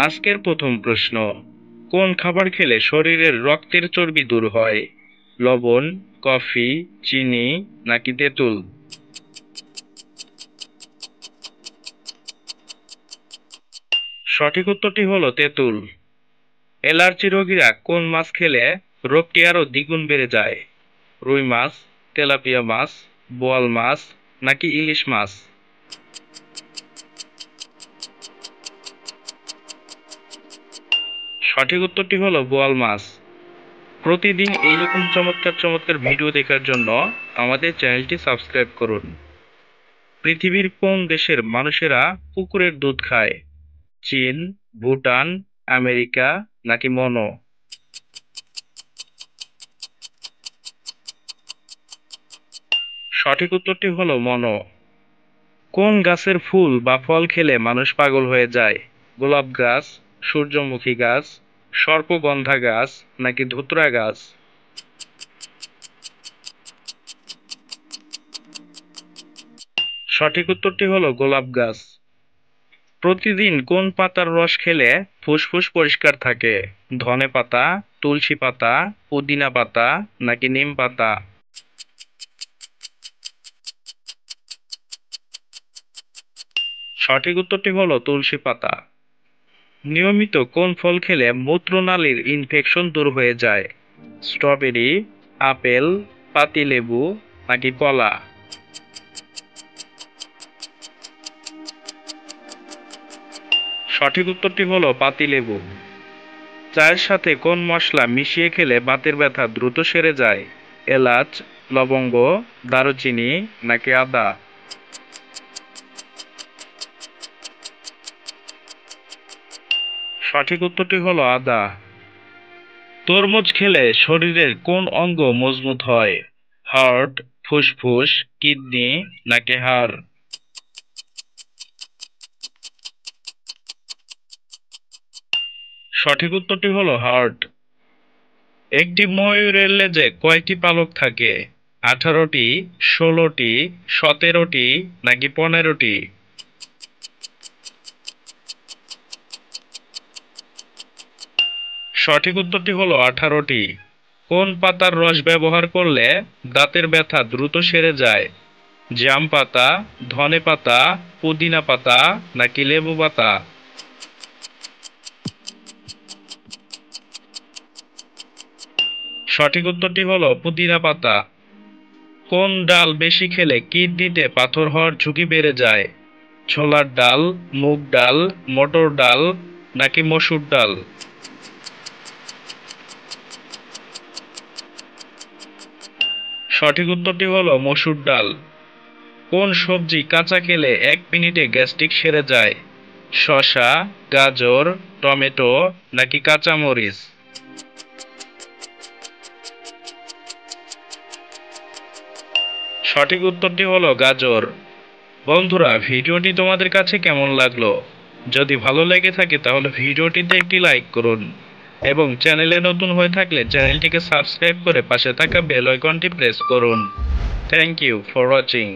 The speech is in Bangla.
আজকের প্রথম প্রশ্ন, কোন খাবার খেলে শরীরের রক্তের চর্বি দূর হয়? লবণ, কফি, চিনি নাকি তেঁতুল? সঠিক উত্তরটি হলো তেঁতুল। অ্যালার্জি রোগীরা কোন মাছ খেলে রোগটি আরো দ্বিগুণ বেড়ে যায়? রুই মাছ, তেলাপিয়া মাছ, বোয়াল মাছ নাকি ইলিশ মাছ? সঠিক উত্তরটি হলো বোয়াল মাছ। প্রতিদিন এইরকম চমৎকার চমৎকার ভিডিও দেখার জন্য আমাদের চ্যানেলটি সাবস্ক্রাইব করুন। পৃথিবীর কোন দেশের মানুষেরা পুকুরের দুধ খায়? চীন, ভুটান, আমেরিকা নাকি মনো? সঠিক উত্তরটি হলো মনো। কোন গাছের ফুল বা ফল খেলে মানুষ পাগল হয়ে যায়? গোলাপ গাছ, সূর্যমুখী গাছ, সর্পগন্ধা গাছ নাকি ধুতরা গাছ? সঠিক উত্তরটি হলো গোলাপ গাছ। প্রতিদিন কোন পাতার রস খেলে ফুসফুস পরিষ্কার থাকে? ধনে পাতা, তুলসী পাতা, পুদিনা পাতা নাকি নিম পাতা? সঠিক উত্তরটি হলো তুলসী পাতা। নিয়মিত কোন ফল খেলে মূত্রনালীর ইনফেকশন দূর হয়ে যায়? স্ট্রবেরি, আপেল, পাতিলেবু নাকি কলা? সঠিক উত্তরটি হলো পাতিলেবু। চায়ের সাথে কোন মশলা মিশিয়ে খেলে বাতের ব্যথা দ্রুত সেরে যায়? এলাচ, লবঙ্গ, দারুচিনি নাকি আদা? সঠিক উত্তরটি হলো আদা। তরমুজ খেলে শরীরের কোন অঙ্গ মজবুত হয়? হার্ট, ফুসফুস, কিডনি নাকি হাড়? সঠিক উত্তরটি হলো হার্ট। একটি ময়ূরের লেজে কয়টি পালক থাকে? 18টি, 16টি, 17টি নাকি 15টি? সঠিক উত্তরটি হলো 18টি। কোন পাতার রস ব্যবহার করলে দাঁতের ব্যথা দ্রুত সেরে যায়? জাম পাতা, ধনে পাতা, পুদিনা পাতা নাকি লেবু পাতা? সঠিক উত্তরটি হলো পুদিনা পাতা। কোন ডাল বেশি খেলে কিডনিতে পাথর হওয়ার ঝুঁকি বেড়ে যায়? ছোলার ডাল, মুগ ডাল, মটর ডাল নাকি মসুর ডাল? সঠিক উত্তরটি হলো মসুর ডাল। কোন সবজি কাঁচা খেলে 1 মিনিটে গ্যাস্ট্রিক সেরে যায়? শসা, গাজর, টমেটো নাকি কাঁচা মরিচ? সঠিক উত্তরটি হলো গাজর। বন্ধুরা, ভিডিওটি তোমাদের কাছে কেমন লাগলো? যদি ভালো লেগে থাকে তাহলে ভিডিওটিতে একটি লাইক করুন এবং চ্যানেলে নতুন হয়ে থাকলে চ্যানেলটিকে সাবস্ক্রাইব করে পাশে থাকা বেল আইকনটি প্রেস করুন। Thank you for watching.